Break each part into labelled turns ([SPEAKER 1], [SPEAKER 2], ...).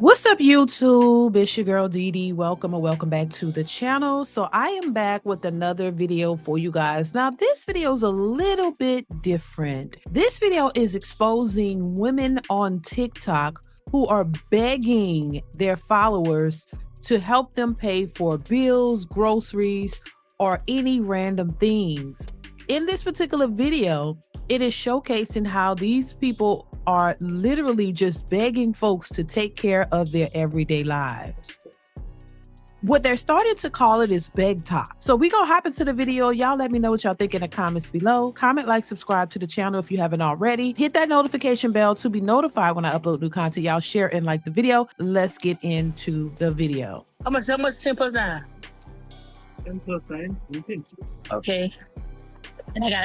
[SPEAKER 1] What's up, YouTube? It's your girl Dee. Welcome and welcome back to the channel. So I am back with another video for you guys. Now this video is a little bit different. This video is exposing women on TikTok who are begging their followers to help them pay for bills, groceries, or any random things. In this particular video, it is showcasing how these people are literally just begging folks to take care of their everyday lives. What they're starting to call it is beg talk. So we gonna hop into the video. Y'all let me know what y'all think in the comments below. Comment, like, subscribe to the channel if you haven't already. Hit that notification bell to be notified when I upload new content. Y'all share and like the video. Let's get into the video.
[SPEAKER 2] How much 10 plus 9?
[SPEAKER 3] 10 plus 9, 250.
[SPEAKER 2] Okay. And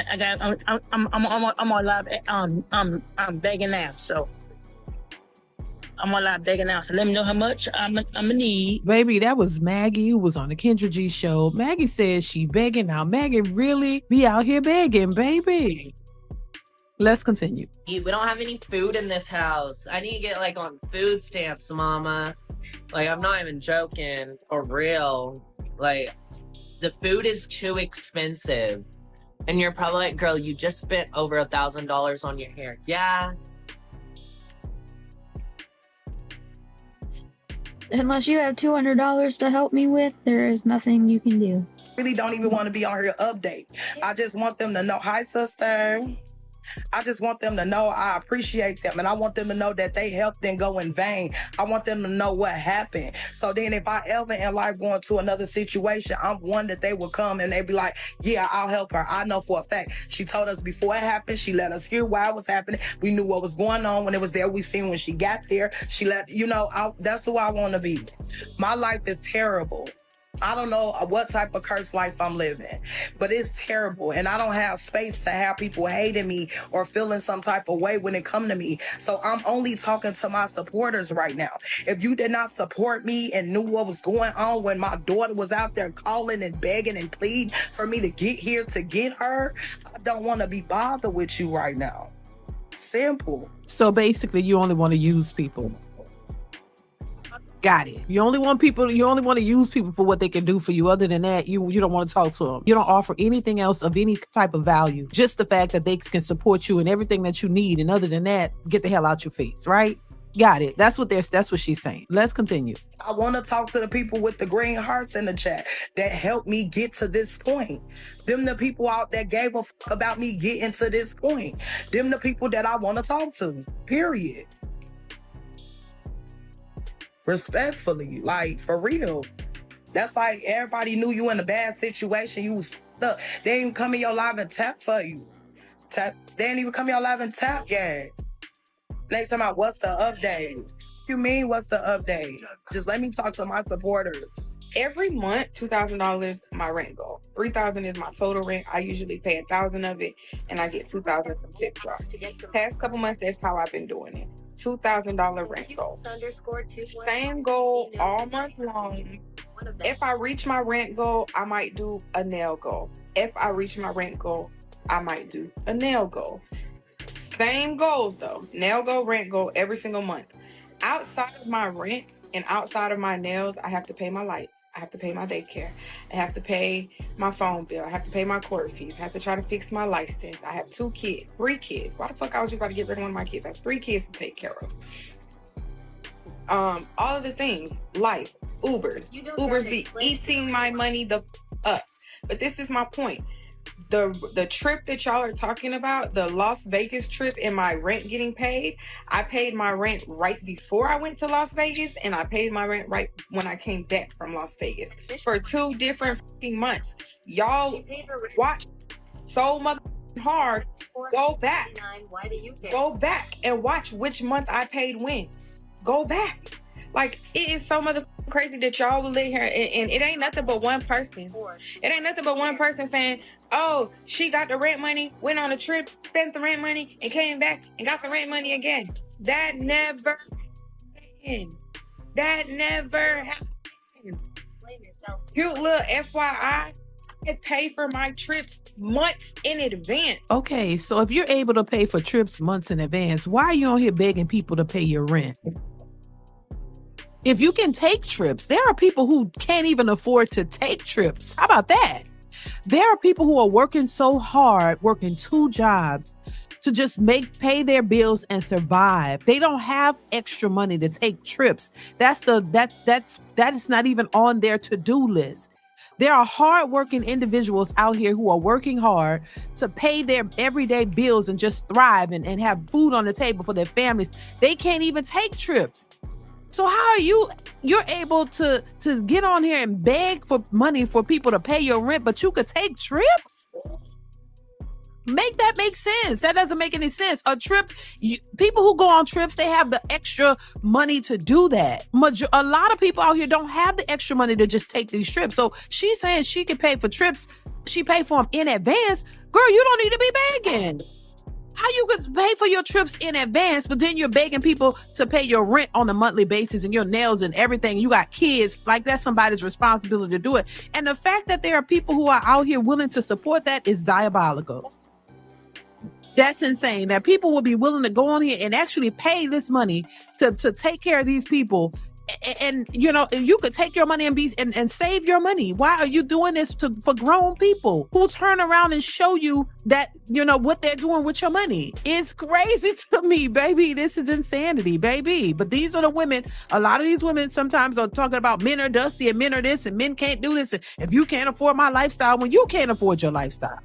[SPEAKER 2] I'm on live. I'm begging now, so I'm on live begging now. So let me know how much I'm gonna need.
[SPEAKER 1] Baby, that was Maggie who was on the Kendra G show. Maggie says she begging. Now Maggie really be out here begging, baby. Let's continue.
[SPEAKER 4] We don't have any food in this house. I need to get like on food stamps, mama. Like, I'm not even joking, for real. Like, the food is too expensive. And you're probably like, girl, you just spent over $1,000 on your hair. Yeah.
[SPEAKER 5] Unless you have $200 to help me with, there is nothing you can do.
[SPEAKER 6] Really don't even want to be on here to update. I just want them to know, hi sister. I just want them to know I appreciate them, and I want them to know that they helped didn't go in vain. I want them to know what happened. So then if I ever in life go into another situation, I'm one that they will come and they be like, yeah, I'll help her. I know for a fact. She told us before it happened. She let us hear why it was happening. We knew what was going on when it was there. We seen when she got there. She let, that's who I want to be. My life is terrible. I don't know what type of cursed life I'm living, but it's terrible. And I don't have space to have people hating me or feeling some type of way when it come to me. So I'm only talking to my supporters right now. If you did not support me and knew what was going on when my daughter was out there calling and begging and pleading for me to get here to get her, I don't want to be bothered with you right now. Simple.
[SPEAKER 1] So basically you only want to use people. Got it. You only want to use people for what they can do for you. Other than that, you don't want to talk to them. You don't offer anything else of any type of value. Just the fact that they can support you in everything that you need. And other than that, get the hell out your face, right? Got it. That's what she's saying. Let's continue.
[SPEAKER 6] I want to talk to the people with the green hearts in the chat that helped me get to this point. Them the people out that gave a fuck about me getting to this point. Them the people that I want to talk to, period. Respectfully, like, for real. That's like everybody knew you in a bad situation. You was stuck. They didn't even come in your live and tap for you. They didn't even come in your live and tap, yeah. Next time out, what's the update? What you mean, what's the update? Just let me talk to my supporters.
[SPEAKER 7] Every month, $2,000 my rent goal. $3,000 is my total rent. I usually pay $1,000 of it, and I get $2,000 from tip drop. Past couple months, that's how I've been doing it. $2,000 rent goal. Same goal all month long. If I reach my rent goal, I might do a nail goal. If I reach my rent goal, I might do a nail goal. Same goals though. Nail goal, rent goal, every single month. Outside of my rent and outside of my nails, I have to pay my lights. I have to pay my daycare. I have to pay my phone bill. I have to pay my court fees. I have to try to fix my license. I have 3 kids. Why the fuck I was just about to get rid of one of my kids? I have 3 kids to take care of. All of the things, life, Ubers be eating my money the up. But this is my point. The trip that y'all are talking about, the Las Vegas trip and my rent getting paid, I paid my rent right before I went to Las Vegas, and I paid my rent right when I came back from Las Vegas for 2 different months. Y'all watch so hard. Go back and watch which month I paid when. Go back. Like, it is so crazy that y'all will live here and it ain't nothing but one person. It ain't nothing but one person saying, oh, she got the rent money, went on a trip, spent the rent money, and came back and got the rent money again. That never happened. That never happened. Cute little FYI, I pay for my trips months in advance.
[SPEAKER 1] Okay, so if you're able to pay for trips months in advance, why are you on here begging people to pay your rent? If you can take trips, there are people who can't even afford to take trips. How about that? There are people who are working so hard, working 2 jobs to just pay their bills and survive. They don't have extra money to take trips. That is not even on their to-do list. There are hardworking individuals out here who are working hard to pay their everyday bills and just thrive and have food on the table for their families. They can't even take trips. So how are you're able to get on here and beg for money for people to pay your rent, but you could take trips? Make that make sense. That doesn't make any sense. A trip, people who go on trips, they have the extra money to do that. A lot of people out here don't have the extra money to just take these trips. So she's saying she can pay for trips. She paid for them in advance. Girl, you don't need to be begging. How you could pay for your trips in advance, but then you're begging people to pay your rent on a monthly basis and your nails and everything. You got kids, like that's somebody's responsibility to do it. And the fact that there are people who are out here willing to support that is diabolical. That's insane that people will be willing to go on here and actually pay this money to take care of these people. And you know, you could take your money and save your money. Why are you doing this for grown people who turn around and show you that, you know, what they're doing with your money? It's crazy to me, baby. This is insanity, baby. But these are the women. A lot of these women sometimes are talking about men are dusty and men are this and men can't do this. And if you can't afford my lifestyle, when you can't afford your lifestyle.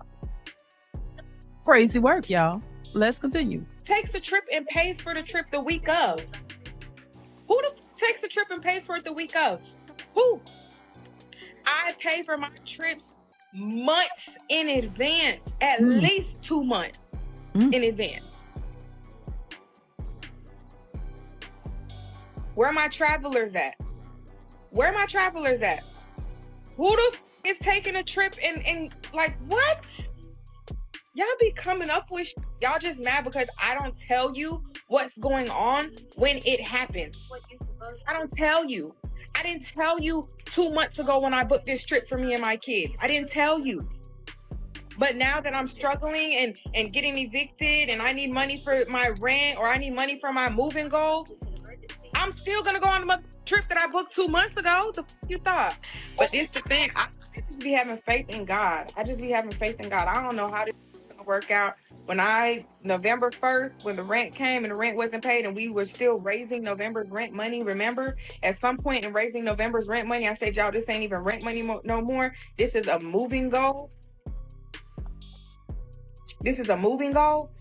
[SPEAKER 1] Crazy work, y'all. Let's continue.
[SPEAKER 7] Takes a trip and pays for the trip the week of. Who takes a trip and pays for it the week of? Who? I pay for my trips months in advance, at least 2 months in advance. Where are my travelers at? Where are my travelers at? Who the is taking a trip and like what? Y'all be coming up with y'all just mad because I don't tell you what's going on when it happens. I don't tell you. I didn't tell you 2 months ago when I booked this trip for me and my kids. I didn't tell you. But now that I'm struggling and getting evicted and I need money for my rent or I need money for my moving goal, I'm still gonna go on the trip that I booked 2 months ago. The you thought? But this the thing. I just be having faith in God. I don't know how this work out. When November 1st, when the rent came and the rent wasn't paid and we were still raising November's rent money, remember? At some point in raising November's rent money, I said, y'all, this ain't even rent money no more. This is a moving goal. This is a moving goal.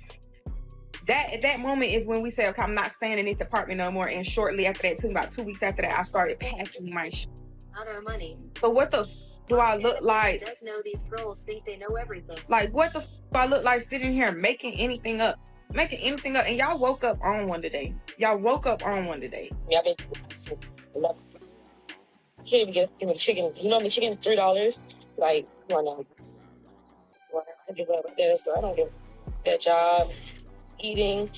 [SPEAKER 7] At that moment is when we say, okay, I'm not staying in this apartment no more. And shortly after that, about 2 weeks after that, I started packing my shit.
[SPEAKER 8] Not our money.
[SPEAKER 7] So what the do I look like?
[SPEAKER 8] Does know these girls think they know everything.
[SPEAKER 7] Like what the do I look like sitting here making anything up? And y'all woke up on one today.
[SPEAKER 2] Y'all been since 11. I can't even get the chicken. You know the chicken is $3. Like, come on now. Well, I give up this, but I don't give that job, eating.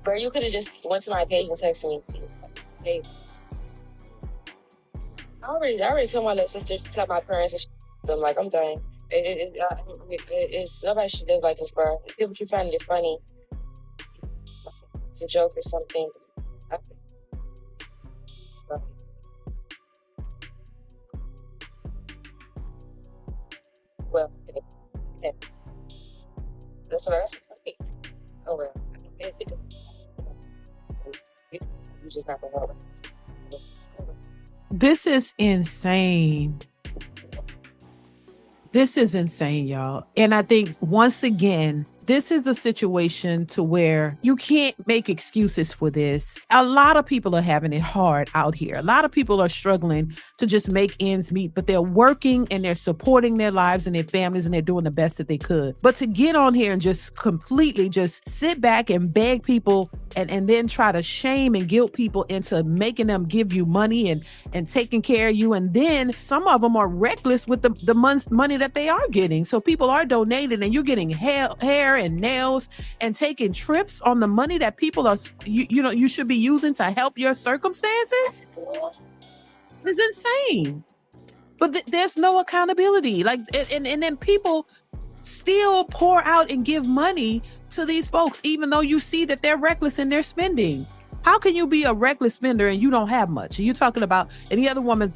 [SPEAKER 2] Bro, you could have just went to my page and texted me. Hey, I already told my little sisters to tell my parents and shit. So I'm like, I'm done. It's nobody should live like this, bro. People keep finding it funny. It's a joke or something. Well, yeah. That's funny. Oh well. You just not gonna help.
[SPEAKER 1] This is insane. This is insane, y'all. And I think once again, this is a situation to where you can't make excuses for this. A lot of people are having it hard out here. A lot of people are struggling to just make ends meet, but they're working and they're supporting their lives and their families and they're doing the best that they could. But to get on here and just completely just sit back and beg people and then try to shame and guilt people into making them give you money and taking care of you. And then some of them are reckless with the money that they are getting. So people are donating and you're getting hair and nails and taking trips on the money that people are, you should be using to help your circumstances. It's insane. But there's no accountability. Like, and then people still pour out and give money to these folks, even though you see that they're reckless in their spending. How can you be a reckless spender and you don't have much? And you're talking about any other woman,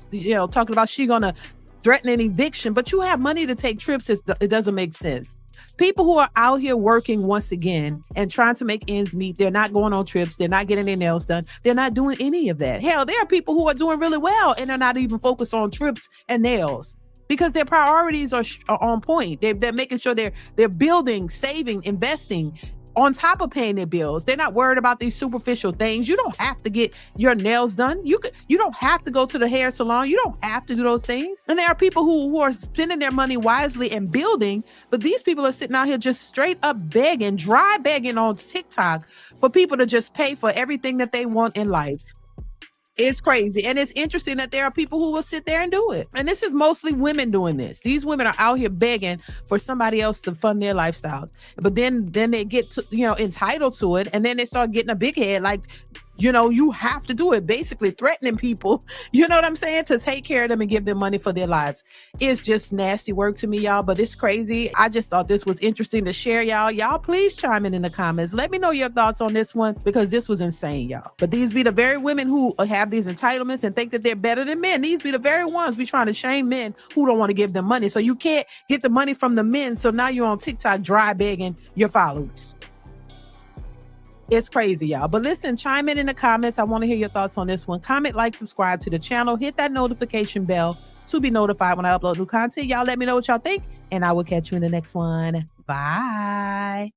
[SPEAKER 1] talking about she gonna threaten an eviction, but you have money to take trips. It doesn't make sense. People who are out here working once again and trying to make ends meet, they're not going on trips. They're not getting their nails done. They're not doing any of that. Hell, there are people who are doing really well and they're not even focused on trips and nails because their priorities are on point. They're making sure they're building, saving, investing on top of paying their bills. They're not worried about these superficial things. You don't have to get your nails done. You don't have to go to the hair salon. You don't have to do those things. And there are people who are spending their money wisely and building, but these people are sitting out here just straight up begging, dry begging on TikTok for people to just pay for everything that they want in life. It's crazy. And it's interesting that there are people who will sit there and do it. And this is mostly women doing this. These women are out here begging for somebody else to fund their lifestyles. But then they get to, entitled to it. And then they start getting a big head like, you have to do it, basically threatening people, you know what I'm saying, to take care of them and give them money for their lives. It's just nasty work to me, y'all, but it's crazy. I just thought this was interesting to share, y'all. Y'all please chime in the comments. Let me know your thoughts on this one because this was insane, y'all. But these be the very women who have these entitlements and think that they're better than men. These be the very ones be trying to shame men who don't want to give them money. So you can't get the money from the men. So now you're on TikTok dry begging your followers. It's crazy, y'all. But listen, chime in the comments. I want to hear your thoughts on this one. Comment, like, subscribe to the channel. Hit that notification bell to be notified when I upload new content. Y'all let me know what y'all think, and I will catch you in the next one. Bye.